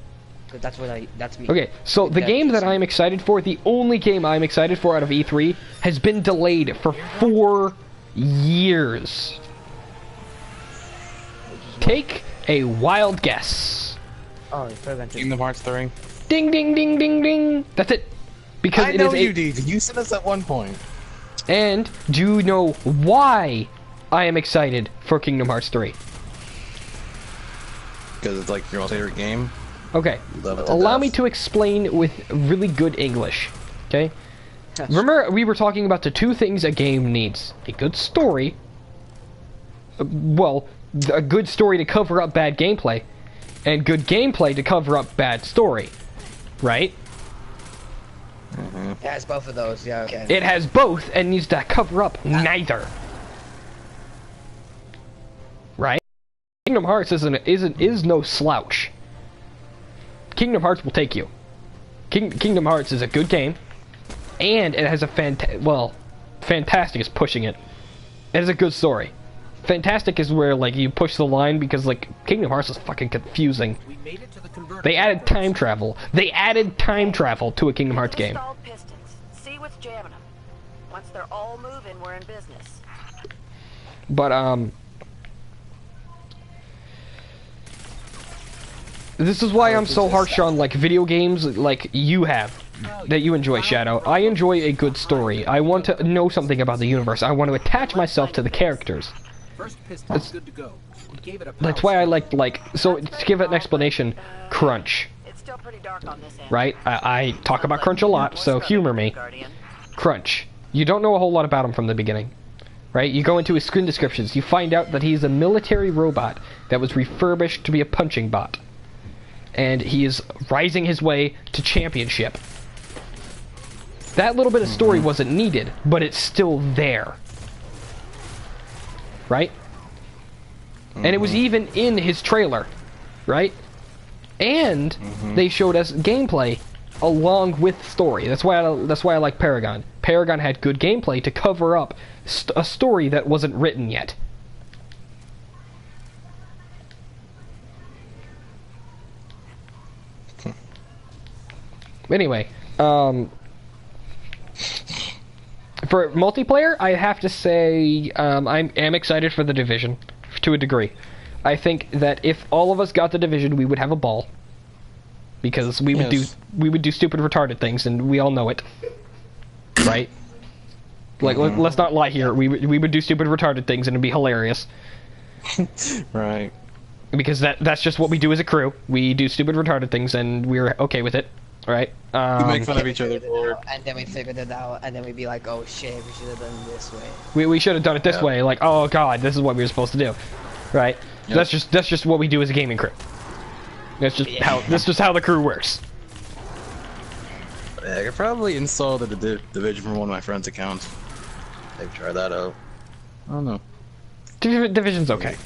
Because that's me. Okay, so the game that I'm excited for, the only game I'm excited for out of E3, has been delayed for 4 years. Take a wild guess. Oh, it's Further Kingdom Hearts 3. Ding, ding, ding, ding, ding. That's it. Because I it know is you did. You said this at one point. And do you know why I am excited for Kingdom Hearts 3? Because it's like your most favorite game. Okay, allow me to explain with really good English, okay? Remember, we were talking about the two things a game needs. A good story, well, a good story to cover up bad gameplay, and good gameplay to cover up bad story, right? It has both of those, yeah, okay. It has both and needs to cover up neither. Right? Kingdom Hearts is no slouch. Kingdom Hearts will take you. Kingdom Hearts is a good game, and it has a fantastic is pushing it. It has a good story. Fantastic is where like you push the line because like Kingdom Hearts is fucking confusing. We made it to the converter. They added time travel. They added time travel to a Kingdom Hearts game. Installed pistons. See what's jamming them. Once they're all moving, we're in business. But this is why I'm so harsh on like video games like you have that you enjoy, Shadow. I enjoy a good story. I want to know something about the universe. I want to attach myself to the characters. First piston's good to go. We gave it a That's why I like so to give it an explanation, Crunch. It's still pretty dark on this end. Right? I talk about Crunch a lot, so humor me. Crunch. You don't know a whole lot about him from the beginning. Right? You go into his screen descriptions, you find out that he's a military robot that was refurbished to be a punching bot. And he is rising his way to championship. That little bit of story wasn't needed, but it's still there. Right? And it was even in his trailer. Right? And they showed us gameplay along with story. That's why I like Paragon. Paragon had good gameplay to cover up a story that wasn't written yet. Anyway, for multiplayer, I have to say I am excited for the Division to a degree. I think that if all of us got the Division, we would have a ball because we would do stupid, retarded things, and we all know it, right? Like, let's not lie here. We would do stupid, retarded things, and it'd be hilarious. Right. Because that's just what we do as a crew. We do stupid, retarded things, and we're okay with it. Right? We make fun of each other for it. And then we figured it out, and then we'd be like, oh shit, we should have done it this way. We should have done it this way. Like, oh god, this is what we were supposed to do. Right? Yep. That's just what we do as a gaming crew. That's just how the crew works. Yeah, I could probably install the Division from one of my friends' accounts. Maybe try that out. I don't know. Division's okay.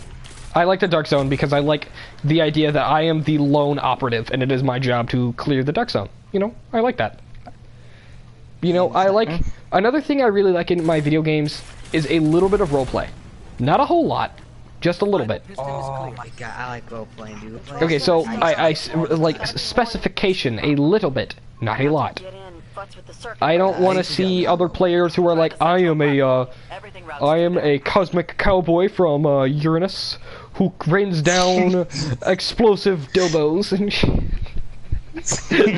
I like the Dark Zone because I like the idea that I am the lone operative and it is my job to clear the Dark Zone. You know, I like that. You know, I like... Another thing I really like in my video games is a little bit of roleplay. Not a whole lot, just a little bit. Oh my god, I like role-playing, dude. Okay, so I like specification a little bit, not a lot. I don't want to see other players who are like, I am a cosmic cowboy from Uranus who rains down explosive dildos and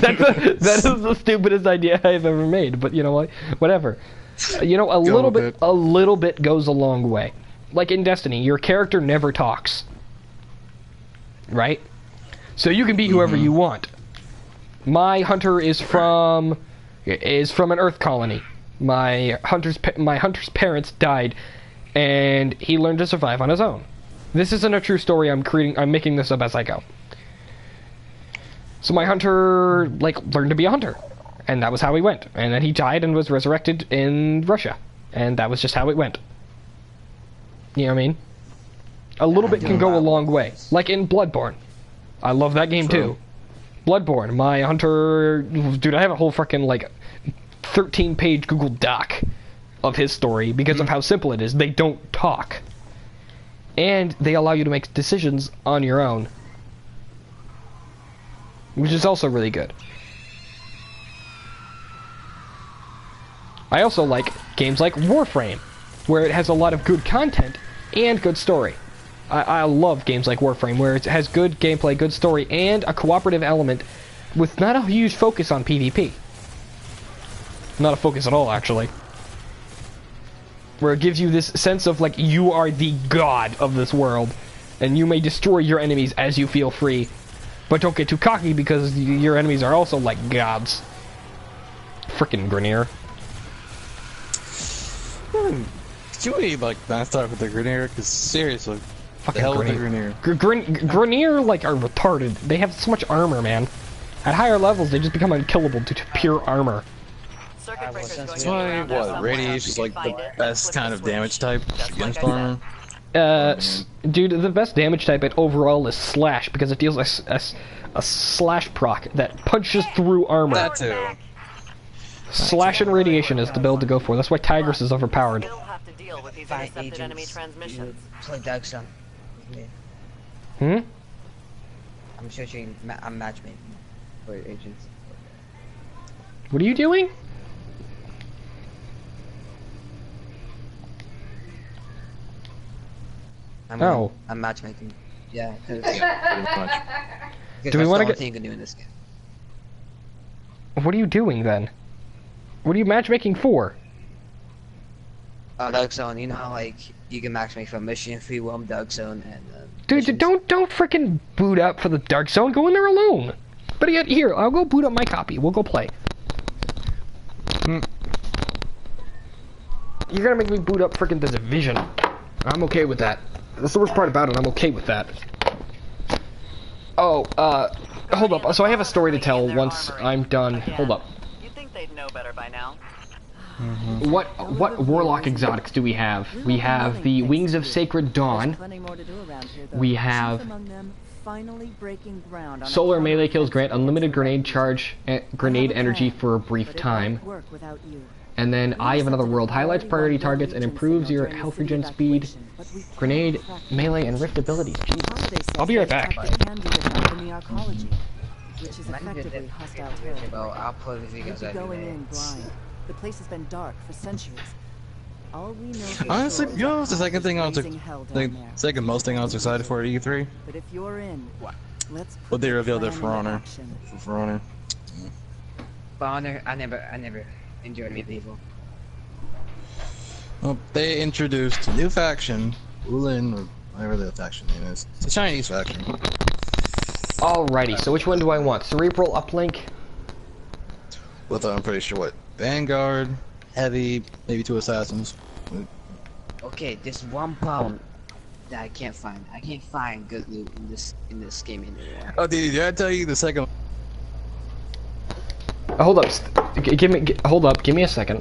that is the stupidest idea I've ever made, but you know what? Whatever. You know, a little bit goes a long way. Like in Destiny, your character never talks. Right? So you can be whoever you want. My hunter is from an Earth colony. My hunter's parents died, and he learned to survive on his own. This isn't a true story. I'm making this up as I go. So my hunter learned to be a hunter, and that was how he went. And then he died and was resurrected in Russia, and that was just how it went. You know what I mean? A little bit can go a long way. Like in Bloodborne, I love that game too. Bloodborne, my hunter, dude, I have a whole freaking 13-page Google Doc of his story because of how simple it is. They don't talk. And they allow you to make decisions on your own. Which is also really good. I also like games like Warframe, where it has a lot of good content and good story. I love games like Warframe, where it has good gameplay, good story, and a cooperative element with not a huge focus on PvP. Not a focus at all, actually. Where it gives you this sense of, you are the god of this world, and you may destroy your enemies as you feel free. But don't get too cocky, because your enemies are also like gods. Frickin' Grenier. Could you really, not start with the Grenier? Because, seriously, fucking the hell with the Grenier. Grenier, are retarded. They have so much armor, man. At higher levels, they just become unkillable due to pure armor. That's why, radiation is the best kind of damage type against armor? Dude, the best damage type overall is Slash, because it deals a slash proc that punches through armor. That too. Slash and radiation is the build to go for. That's why Tigress is overpowered. Fight agents. Play Dark Zone. Hmm? I'm searching. I'm matchmaking for agents. What are you doing? I'm matchmaking. Yeah, because Yeah, pretty much. Do we wanna that's the only get- thing you can do in this game. What are you doing then? What are you matchmaking for? Dark Zone, you know how like you can matchmake for mission, free roam, Dark Zone, and Dude, don't frickin' boot up for the Dark Zone. Go in there alone. But yet, here, I'll go boot up my copy. We'll go play. You're gonna make me boot up frickin' the Division. I'm okay with that. That's the worst part about it. I'm okay with that. Oh, hold up. So I have a story to tell once I'm done. Hold up. You'd think they'd know better by now. What Warlock exotics do we have? We have the Wings of Sacred Dawn. We have Solar melee kills grant unlimited grenade charge, grenade energy for a brief time. And then Eye of Another World highlights priority targets and improves your health regen speed, grenade, melee, and rift abilities. Jeez. I'll be right back. well, I'll play with you guys every day. The place has been dark for centuries. All we know Honestly, you know, the second thing I was second most thing I was excited for at E3. But if you're in, let's put What they the revealed there plan for into Honor. action. For Honor. For Honor, I never enjoyed Medieval. Well, they introduced a new faction, Ulin, or whatever the faction name is. It's a Chinese faction. Alrighty, so which one do I want? Cerebral uplink? With, I'm pretty sure, what? Vanguard, Heavy, maybe 2 Assassins. Okay, there's one problem that I can't find. I can't find good loot in this game anymore. Oh, did I tell you the second? Hold up. Hold up. Give me a second.